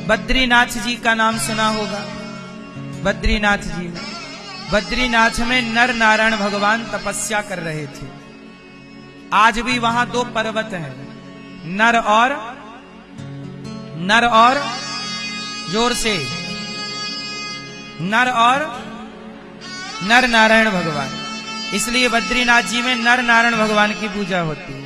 बद्रीनाथ जी का नाम सुना होगा। बद्रीनाथ जी में, बद्रीनाथ में नर नारायण भगवान तपस्या कर रहे थे। आज भी वहां दो पर्वत हैं, नर और जोर से नर नारायण भगवान। इसलिए बद्रीनाथ जी में नर नारायण भगवान की पूजा होती है।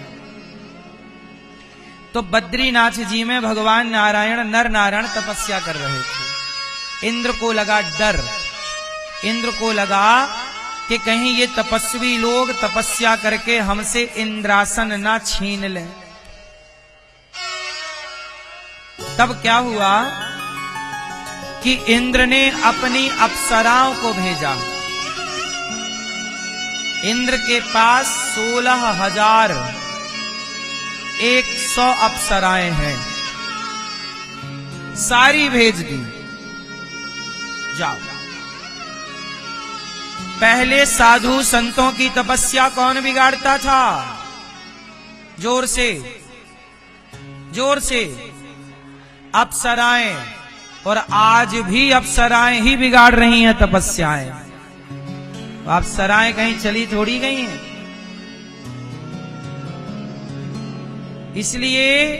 तो बद्रीनाथ जी में भगवान नारायण नर नारायण तपस्या कर रहे थे। इंद्र को लगा डर, इंद्र को लगा कि कहीं ये तपस्वी लोग तपस्या करके हमसे इंद्रासन ना छीन लें। तब क्या हुआ कि इंद्र ने अपनी अप्सराओं को भेजा। इंद्र के पास 16,100 अप्सराएं हैं, सारी भेज दी। जाओ। पहले साधु संतों की तपस्या कौन बिगाड़ता था? जोर से अप्सराएं। और आज भी अप्सराएं ही बिगाड़ रही हैं तपस्याएं। अप्सराएं कहीं चली थोड़ी गई हैं। इसलिए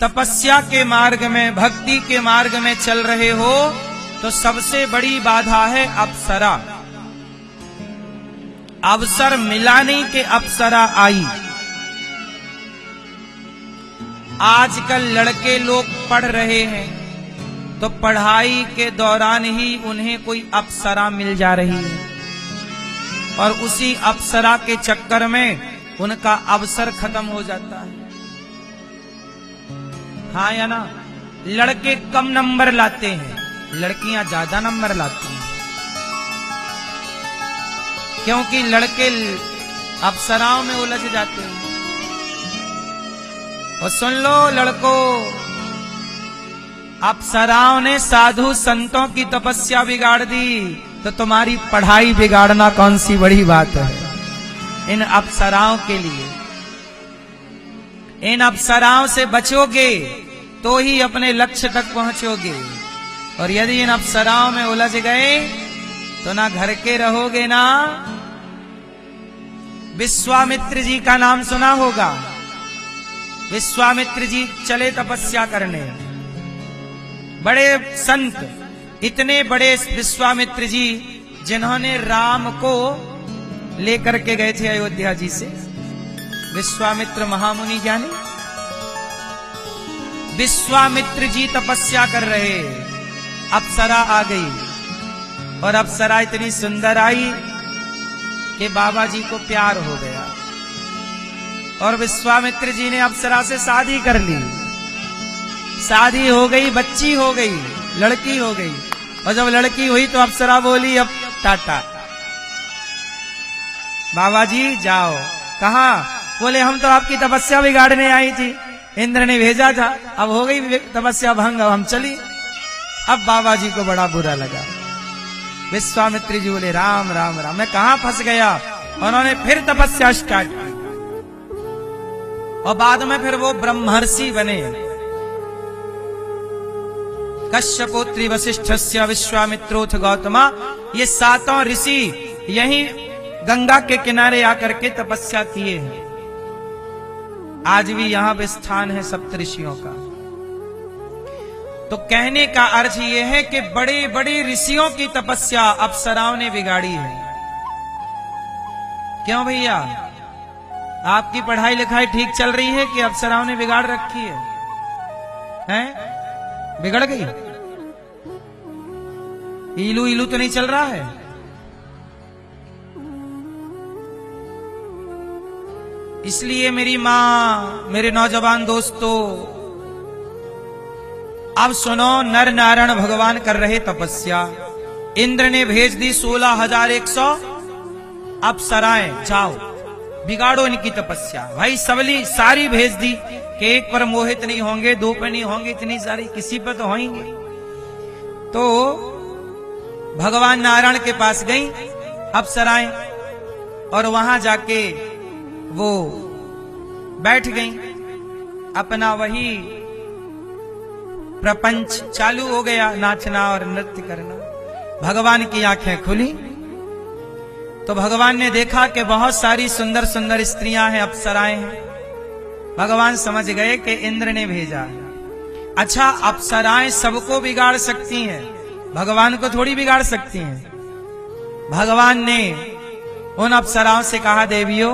तपस्या के मार्ग में, भक्ति के मार्ग में चल रहे हो तो सबसे बड़ी बाधा है अप्सरा। अवसर मिला नहीं कि अप्सरा आई। आजकल लड़के लोग पढ़ रहे हैं तो पढ़ाई के दौरान ही उन्हें कोई अप्सरा मिल जा रही है और उसी अप्सरा के चक्कर में उनका अवसर खत्म हो जाता है। हाँ या ना? लड़के कम नंबर लाते हैं, लड़कियां ज्यादा नंबर लाती हैं, क्योंकि लड़के अप्सराओं में उलझ जाते हैं। और सुन लो लड़कों, अप्सराओं ने साधु संतों की तपस्या बिगाड़ दी तो तुम्हारी पढ़ाई बिगाड़ना कौन सी बड़ी बात है? इन अप्सराओं के लिए, इन अप्सराओं से बचोगे तो ही अपने लक्ष्य तक पहुंचोगे। और यदि इन अप्सराओं में उलझ गए तो ना घर के रहोगे ना। विश्वामित्र जी का नाम सुना होगा। विश्वामित्र जी चले तपस्या करने। बड़े संत, इतने बड़े विश्वामित्र जी जिन्होंने राम को लेकर के गए थे अयोध्या जी से। विश्वामित्र महामुनि ज्ञानी, विश्वामित्र जी तपस्या कर रहे, अप्सरा आ गई और अप्सरा इतनी सुंदर आई कि बाबा जी को प्यार हो गया और विश्वामित्र जी ने अप्सरा से शादी कर ली। शादी हो गई, बच्ची हो गई, लड़की हो गई। और जब लड़की हुई तो अप्सरा बोली अब टाटा, बाबा जी जाओ। कहाँ? बोले हम तो आपकी तपस्या बिगाड़ने आई थी, इंद्र ने भेजा था, अब हो गई तपस्या भंग, अब हम चली। अब बाबा जी को बड़ा बुरा लगा। विश्वामित्र जी बोले राम राम राम, मैं कहां फंस गया। उन्होंने फिर तपस्या स्टार्ट की और बाद में फिर वो ब्रह्मर्षि बने। कश्यपोत्री वशिष्ठस्य विश्वामित्रोथ गौतमा, ये सातों ऋषि यहीं गंगा के किनारे आकर के तपस्या किए हैं। आज भी यहां पे स्थान है सप्तऋषियों का। तो कहने का अर्थ यह है कि बड़े बड़े ऋषियों की तपस्या अप्सराओं ने बिगाड़ी है। क्यों भैया? आपकी पढ़ाई लिखाई ठीक चल रही है कि अप्सराओं ने बिगाड़ रखी है? हैं? बिगड़ गई? इलू इलू तो नहीं चल रहा है? इसलिए मेरी मां, मेरे नौजवान दोस्तों, अब सुनो, नर नारायण भगवान कर रहे तपस्या। इंद्र ने भेज दी 16,100 अप्सराएं, जाओ बिगाड़ो इनकी तपस्या। भाई सबली सारी भेज दी कि एक पर मोहित नहीं होंगे, दो पर नहीं होंगे, इतनी सारी किसी पर तो होंगे। तो भगवान नारायण के पास गई अप्सराएं और वहां जाके वो बैठ गई, अपना वही प्रपंच चालू हो गया, नाचना और नृत्य करना। भगवान की आंखें खुली तो भगवान ने देखा कि बहुत सारी सुंदर सुंदर स्त्रियां हैं, अप्सराएं हैं। भगवान समझ गए कि इंद्र ने भेजा। अच्छा, अप्सराएं सबको बिगाड़ सकती हैं, भगवान को थोड़ी बिगाड़ सकती हैं। भगवान ने उन अप्सराओं से कहा, देवियों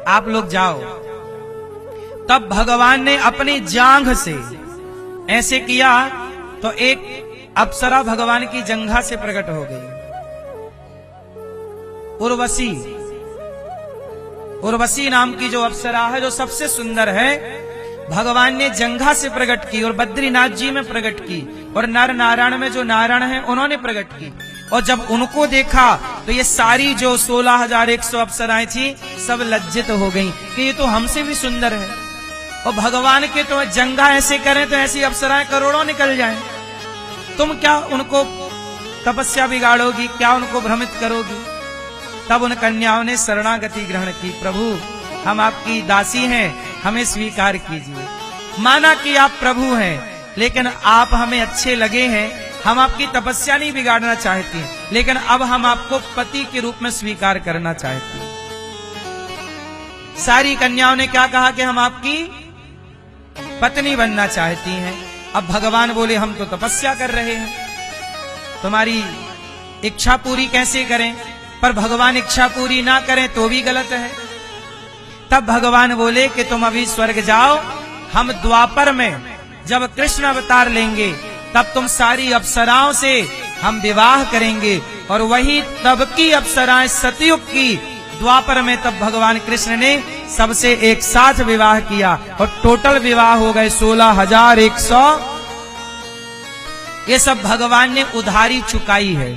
आप लोग जाओ। तब भगवान ने अपनी जांघ से ऐसे किया तो एक अप्सरा भगवान की जंघा से प्रकट हो गई। उर्वशी नाम की जो अप्सरा है, जो सबसे सुंदर है, भगवान ने जंघा से प्रकट की और बद्रीनाथ जी में प्रकट की, और नर नारायण में जो नारायण है उन्होंने प्रकट की। और जब उनको देखा तो ये सारी जो 16,100 अप्सराएं थी सब लज्जित हो गईं कि ये तो हमसे भी सुंदर है, और भगवान के तो जंघा ऐसे करें तो ऐसी अप्सराएं करोड़ों निकल जाएं। तुम क्या उनको तपस्या बिगाड़ोगी, क्या उनको भ्रमित करोगी? तब उन कन्याओं ने शरणागति ग्रहण की। प्रभु हम आपकी दासी हैं, हमें स्वीकार कीजिए। माना कि आप प्रभु हैं, लेकिन आप हमें अच्छे लगे हैं, हम आपकी तपस्या नहीं बिगाड़ना चाहती, लेकिन अब हम आपको पति के रूप में स्वीकार करना चाहती हैं। सारी कन्याओं ने क्या कहा कि हम आपकी पत्नी बनना चाहती हैं। अब भगवान बोले, हम तो तपस्या कर रहे हैं, तुम्हारी इच्छा पूरी कैसे करें? पर भगवान इच्छा पूरी ना करें तो भी गलत है। तब भगवान बोले कि तुम अभी स्वर्ग जाओ, हम द्वापर में जब कृष्ण अवतार लेंगे तब तुम सारी अप्सराओं से हम विवाह करेंगे। और वही तब की अप्सराएं सतयुग की, द्वापर में तब भगवान कृष्ण ने सबसे एक साथ विवाह किया और टोटल विवाह हो गए 16,100। ये सब भगवान ने उधारी चुकाई है।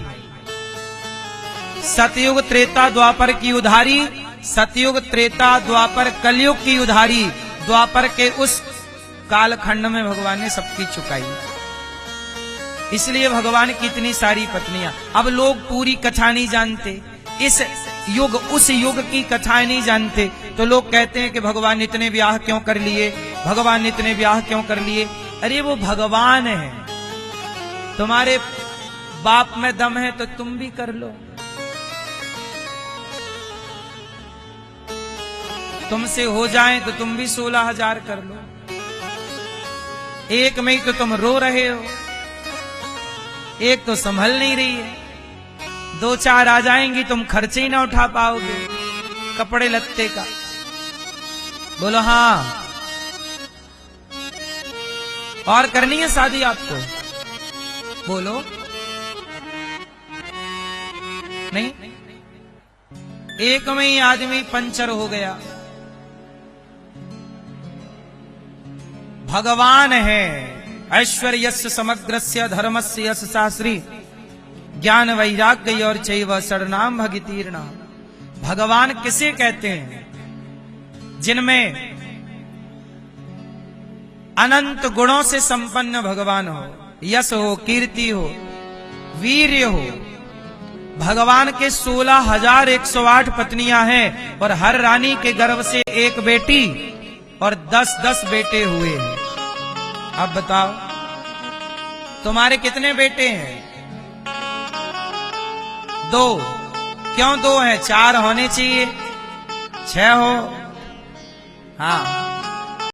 सतयुग त्रेता द्वापर की उधारी, सतयुग त्रेता द्वापर कलयुग की उधारी, द्वापर के उस कालखंड में भगवान ने सबकी चुकाई। इसलिए भगवान की इतनी सारी पत्नियां। अब लोग पूरी कथा नहीं जानते, इस युग उस युग की कथाएं नहीं जानते, तो लोग कहते हैं कि भगवान ने इतने ब्याह क्यों कर लिए, भगवान ने इतने ब्याह क्यों कर लिए। अरे वो भगवान है, तुम्हारे बाप में दम है तो तुम भी कर लो। तुमसे हो जाए तो तुम भी 16,000 कर लो। एक में ही तो तुम रो रहे हो, एक तो संभल नहीं रही है, 2-4 आ जाएंगी तुम खर्चे ही ना उठा पाओगे कपड़े लत्ते का। बोलो हाँ, और करनी है शादी आपको? बोलो नहीं। एक में ही आदमी पंचर हो गया। भगवान है ऐश्वर्यस्य समग्रस्य धर्मस्य यश शास्त्री ज्ञान वैराग्य और चैव शरणाम भगितीर्णा। भगवान किसे कहते हैं? जिनमें अनंत गुणों से संपन्न भगवान हो, यश हो, कीर्ति हो, वीर्य हो। भगवान के 16,108 पत्नियां हैं और हर रानी के गर्भ से एक बेटी और 10-10 बेटे हुए हैं। अब बताओ तुम्हारे कितने बेटे हैं? 2। क्यों 2 हैं? 4 होने चाहिए, 6 हो। हाँ,